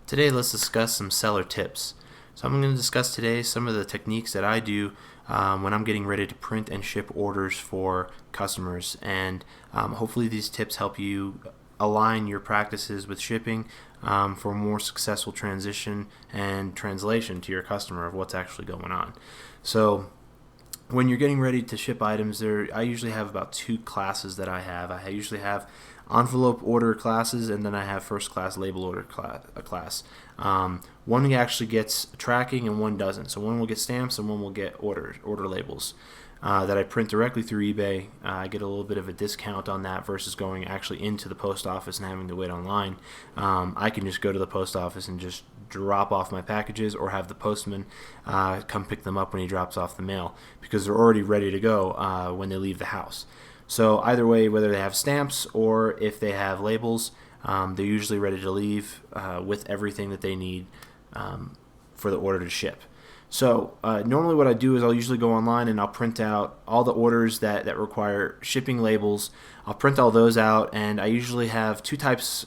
Today let's discuss some seller tips. So I'm going to discuss today some of the techniques that I do when I'm getting ready to print and ship orders for customers, and hopefully these tips help you align your practices with shipping for a more successful transition and translation to your customer of what's actually going on. So when you're getting ready to ship items, I usually have about two classes that I have. I usually have envelope order classes, and then I have first class label order class. One actually gets tracking and one doesn't. So one will get stamps and one will get order labels that I print directly through eBay. I get a little bit of a discount on that versus going actually into the post office and having to wait online. I can just go to the post office and just drop off my packages, or have the postman come pick them up when he drops off the mail, because they're already ready to go when they leave the house. So either way, whether they have stamps or if they have labels, they're usually ready to leave with everything that they need for the order to ship. So normally what I do is I'll usually go online and I'll print out all the orders that require shipping labels. I'll print all those out, and I usually have two types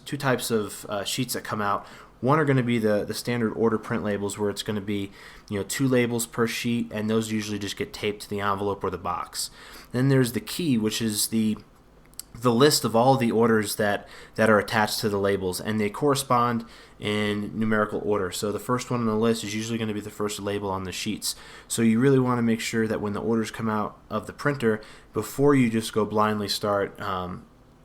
of sheets that come out. One are going to be the standard order print labels, where it's going to be 2 labels per sheet, and those usually just get taped to the envelope or the box. Then there's the key, which is the list of all the orders that are attached to the labels, and they correspond in numerical order. So the first one on the list is usually going to be the first label on the sheets. So you really want to make sure that when the orders come out of the printer, before you just go blindly start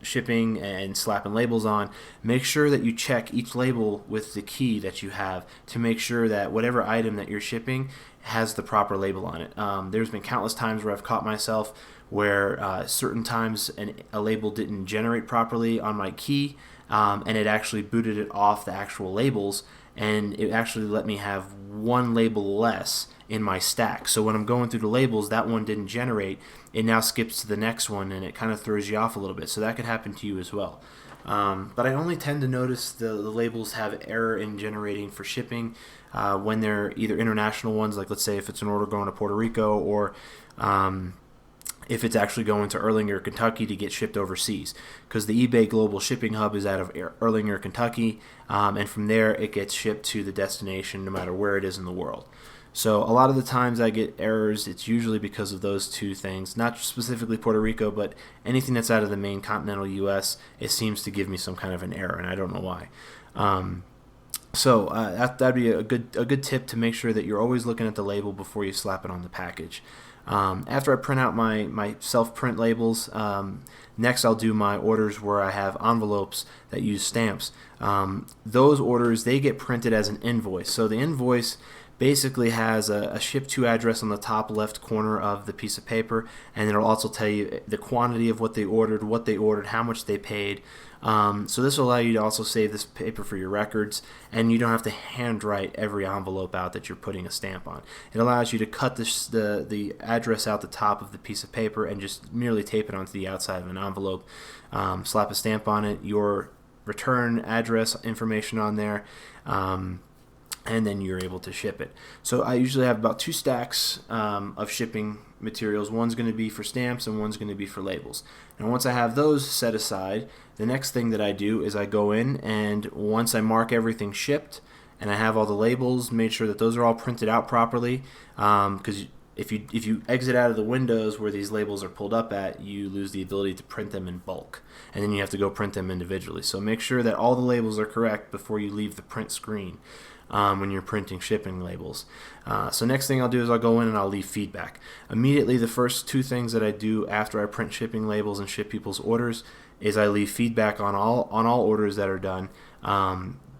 shipping and slapping labels on, make sure that you check each label with the key that you have to make sure that whatever item that you're shipping has the proper label on it. There's been countless times where I've caught myself where certain times a label didn't generate properly on my key, and it actually booted it off the actual labels, and it actually let me have one label less in my stack. So when I'm going through the labels, that one didn't generate. It now skips to the next one, and it kind of throws you off a little bit. So that could happen to you as well. But I only tend to notice the labels have error in generating for shipping when they're either international ones, like let's say if it's an order going to Puerto Rico, or if it's actually going to Erlanger, Kentucky to get shipped overseas, because the eBay Global Shipping Hub is out of Erlanger, Kentucky, and from there it gets shipped to the destination no matter where it is in the world. So a lot of the times I get errors, it's usually because of those two things, not specifically Puerto Rico, but anything that's out of the main continental U.S., it seems to give me some kind of an error, and I don't know why. So that'd be a good tip, to make sure that you're always looking at the label before you slap it on the package. After I print out my self-print labels, next I'll do my orders where I have envelopes that use stamps. Those orders, they get printed as an invoice. So the invoice basically has a ship to address on the top left corner of the piece of paper, and it'll also tell you the quantity of what they ordered, how much they paid. So this will allow you to also save this paper for your records, and you don't have to handwrite every envelope out that you're putting a stamp on. It allows you to cut the address out the top of the piece of paper and just merely tape it onto the outside of an envelope, slap a stamp on it, your return address information on there, and then you're able to ship it. So I usually have about 2 stacks of shipping materials. One's going to be for stamps and one's going to be for labels. And once I have those set aside, the next thing that I do is I go in, and once I mark everything shipped and I have all the labels, made sure that those are all printed out properly, because if you exit out of the windows where these labels are pulled up at, you lose the ability to print them in bulk, and then you have to go print them individually. So make sure that all the labels are correct before you leave the print screen when you're printing shipping labels. So next thing I'll do is I'll go in and I'll leave feedback. Immediately, the first 2 things that I do after I print shipping labels and ship people's orders is I leave feedback on all orders that are done.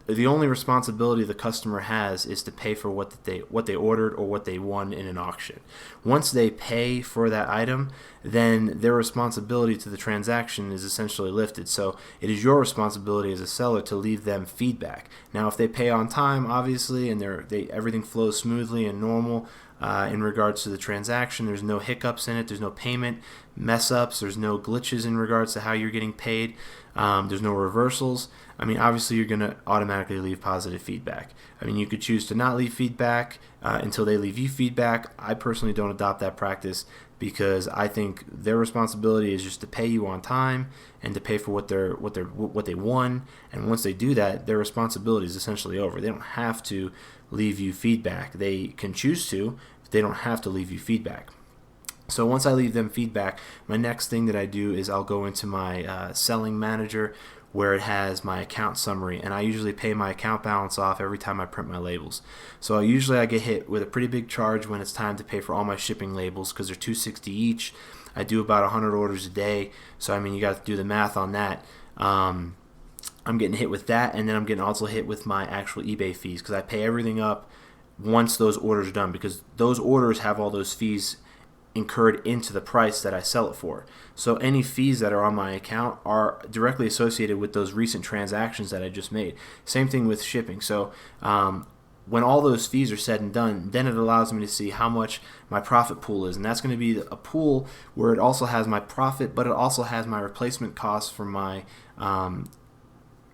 The only responsibility the customer has is to pay for what they ordered or what they won in an auction. Once they pay for that item, then their responsibility to the transaction is essentially lifted. So it is your responsibility as a seller to leave them feedback. Now, if they pay on time, obviously, and everything flows smoothly and normal in regards to the transaction, there's no hiccups in it, there's no payment mess ups, there's no glitches in regards to how you're getting paid, there's no reversals. I mean, obviously you're going to automatically leave positive feedback. I mean, you could choose to not leave feedback until they leave you feedback. I personally don't adopt that practice. because I think their responsibility is just to pay you on time and to pay for what they won. And once they do that, their responsibility is essentially over. They don't have to leave you feedback. They can choose to, but they don't have to leave you feedback. So once I leave them feedback, my next thing that I do is I'll go into my selling manager, where it has my account summary, and I usually pay my account balance off every time I print my labels. So usually I get hit with a pretty big charge when it's time to pay for all my shipping labels, because they're $260 each. I do about 100 orders a day, so I mean, you got to do the math on that. I'm getting hit with that, and then I'm getting also hit with my actual eBay fees, because I pay everything up once those orders are done, because those orders have all those fees incurred into the price that I sell it for. So any fees that are on my account are directly associated with those recent transactions that I just made. Same thing with shipping. So when all those fees are said and done, then it allows me to see how much my profit pool is. And that's going to be a pool where it also has my profit, but it also has my replacement costs for my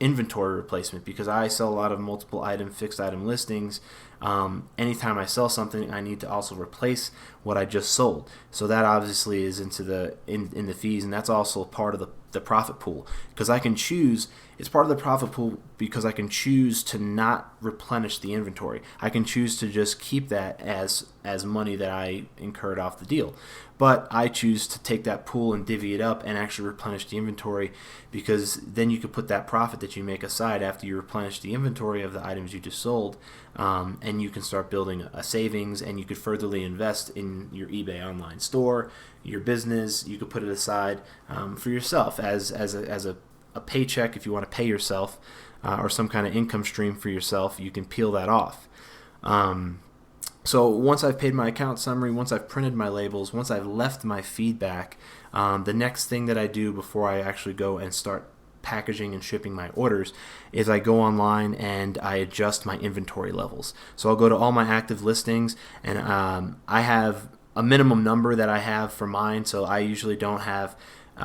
inventory replacement, because I sell a lot of multiple item, fixed item listings. Anytime I sell something, I need to also replace what I just sold. So that obviously is into the in the fees, and that's also part of the profit pool, because I can choose. It's part of the profit pool because I can choose to not replenish the inventory. I can choose to just keep that as money that I incurred off the deal. But I choose to take that pool and divvy it up and actually replenish the inventory, because then you could put that profit that you make aside after you replenish the inventory of the items you just sold, and you can start building a savings, and you could furtherly invest in your eBay online store, your business. You could put it aside for yourself as a paycheck if you want to pay yourself, or some kind of income stream for yourself. You can peel that off. So once I've paid my account summary, once I've printed my labels, once I've left my feedback, the next thing that I do before I actually go and start packaging and shipping my orders is I go online and I adjust my inventory levels. So I'll go to all my active listings, and I have a minimum number that I have for mine. So I usually don't have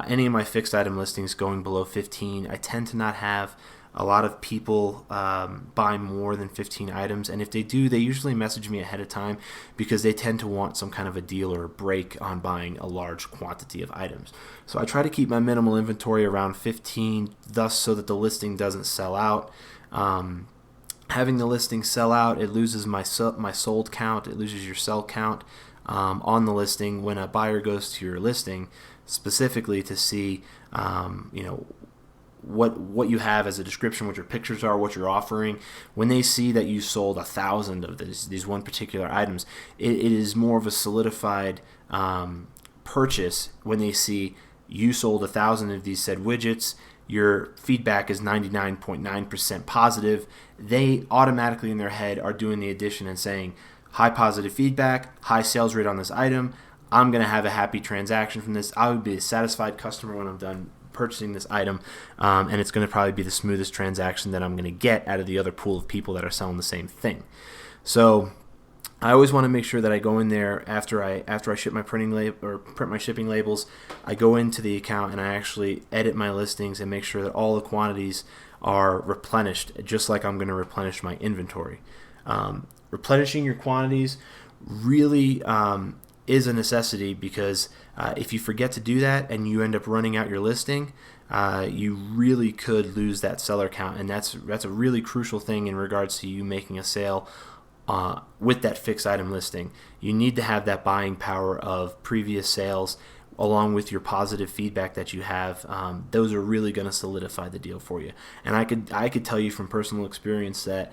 any of my fixed item listings going below 15. I tend to not have a lot of people buy more than 15 items, and if they do, they usually message me ahead of time, because they tend to want some kind of a deal or a break on buying a large quantity of items. So I try to keep my minimal inventory around 15, thus so that the listing doesn't sell out. Having the listing sell out, it loses my sold count, it loses your sell count on the listing. When a buyer goes to your listing specifically to see what you have as a description, what your pictures are, what you're offering, when they see that you sold 1,000 of these one particular items, it is more of a solidified purchase. When they see you sold 1,000 of these said widgets, your feedback is 99.9% positive, they automatically in their head are doing the addition and saying, high positive feedback, high sales rate on this item, I'm going to have a happy transaction from this. I would be a satisfied customer when I'm done purchasing this item, and it's going to probably be the smoothest transaction that I'm going to get out of the other pool of people that are selling the same thing. So I always want to make sure that I go in there after I ship my print my shipping labels. I go into the account and I actually edit my listings and make sure that all the quantities are replenished, just like I'm going to replenish my inventory. Replenishing your quantities really is a necessity, because if you forget to do that and you end up running out your listing, you really could lose that seller count, and that's a really crucial thing in regards to you making a sale with that fixed item listing. You need to have that buying power of previous sales along with your positive feedback that you have. Those are really going to solidify the deal for you. And I could tell you from personal experience that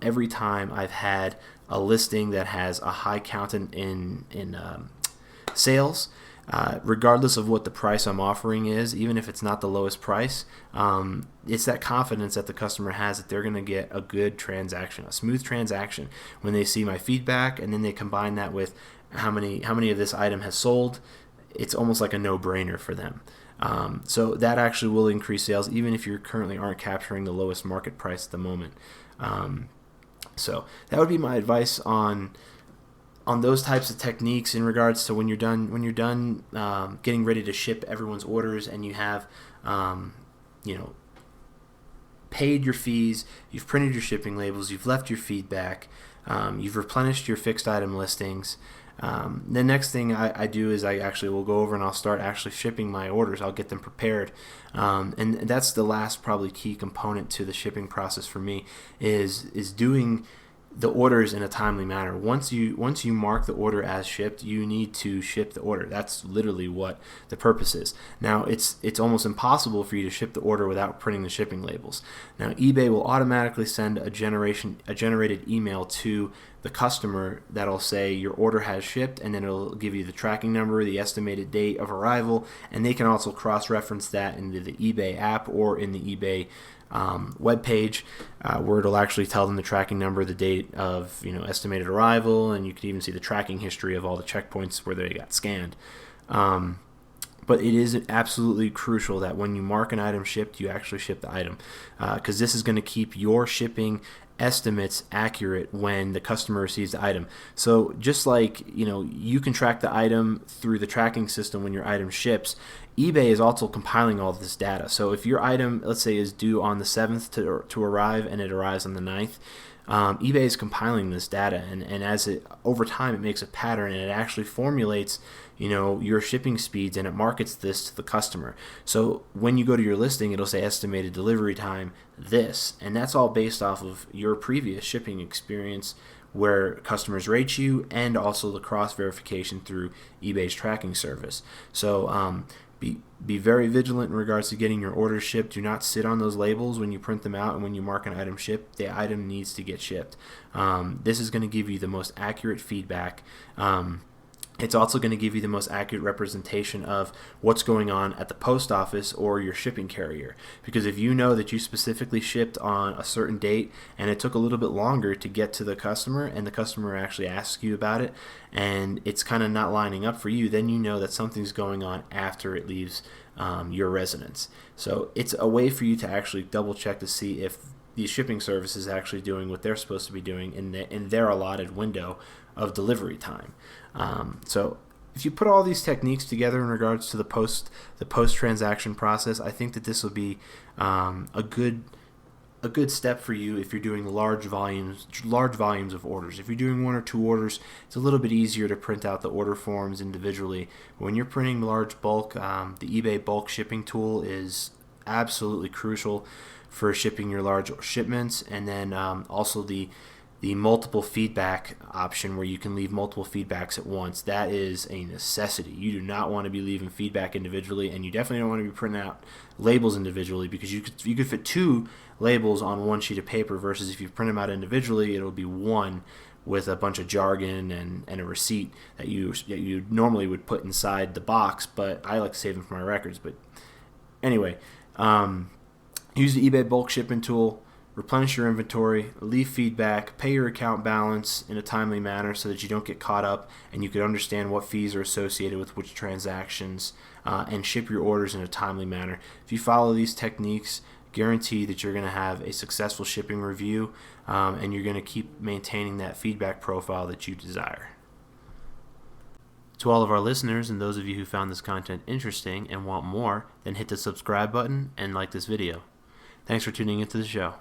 every time I've had a listing that has a high count in sales, regardless of what the price I'm offering is, even if it's not the lowest price, it's that confidence that the customer has that they're going to get a good transaction, a smooth transaction, when they see my feedback, and then they combine that with how many of this item has sold. It's almost like a no-brainer for them. So that actually will increase sales, even if you currently aren't capturing the lowest market price at the moment. So that would be my advice on those types of techniques in regards to when you're done getting ready to ship everyone's orders, and you have paid your fees, you've printed your shipping labels, you've left your feedback, you've replenished your fixed item listings. The next thing I do is I actually will go over and I'll start actually shipping my orders. I'll get them prepared. And that's the last probably key component to the shipping process for me is doing the orders in a timely manner. Once you mark the order as shipped, you need to ship the order. That's literally what the purpose is. Now it's almost impossible for you to ship the order without printing the shipping labels. Now eBay will automatically send a generated email to the customer that'll say your order has shipped, and then it'll give you the tracking number, the estimated date of arrival, and they can also cross-reference that into the eBay app or in the eBay web page, where it'll actually tell them the tracking number, the date of estimated arrival, and you can even see the tracking history of all the checkpoints where they got scanned. But it is absolutely crucial that when you mark an item shipped, you actually ship the item, because this is going to keep your shipping estimates accurate when the customer receives the item. So just like you can track the item through the tracking system when your item ships, eBay is also compiling all of this data. So if your item, let's say, is due on the 7th to arrive and it arrives on the 9th, eBay is compiling this data, and as it over time it makes a pattern, and it actually formulates your shipping speeds, and it markets this to the customer. So when you go to your listing, it'll say estimated delivery time this, and that's all based off of your previous shipping experience where customers rate you, and also the cross verification through eBay's tracking service. So be very vigilant in regards to getting your orders shipped. Do not sit on those labels when you print them out, and when you mark an item shipped, the item needs to get shipped. This is going to give you the most accurate feedback. It's also going to give you the most accurate representation of what's going on at the post office or your shipping carrier. Because if you know that you specifically shipped on a certain date and it took a little bit longer to get to the customer, and the customer actually asks you about it, and it's kind of not lining up for you, then you know that something's going on after it leaves your residence. So it's a way for you to actually double check to see if the shipping service is actually doing what they're supposed to be doing in their allotted window of delivery time. So if you put all these techniques together in regards to the post transaction process, I think that this will be a good step for you if you're doing large volumes of orders. If you're doing 1 or 2 orders, it's a little bit easier to print out the order forms individually. But when you're printing large bulk, the eBay bulk shipping tool is absolutely crucial for shipping your large shipments, and then also the multiple feedback option where you can leave multiple feedbacks at once. That is a necessity. You do not want to be leaving feedback individually, and you definitely don't want to be printing out labels individually, because you could fit 2 labels on one sheet of paper, versus if you print them out individually, it'll be one with a bunch of jargon and a receipt that you normally would put inside the box, but I like to save them for my records. But anyway, use the eBay bulk shipping tool. Replenish your inventory, leave feedback, pay your account balance in a timely manner so that you don't get caught up, and you can understand what fees are associated with which transactions, and ship your orders in a timely manner. If you follow these techniques, guarantee that you're going to have a successful shipping review, and you're going to keep maintaining that feedback profile that you desire. To all of our listeners and those of you who found this content interesting and want more, then hit the subscribe button and like this video. Thanks for tuning into the show.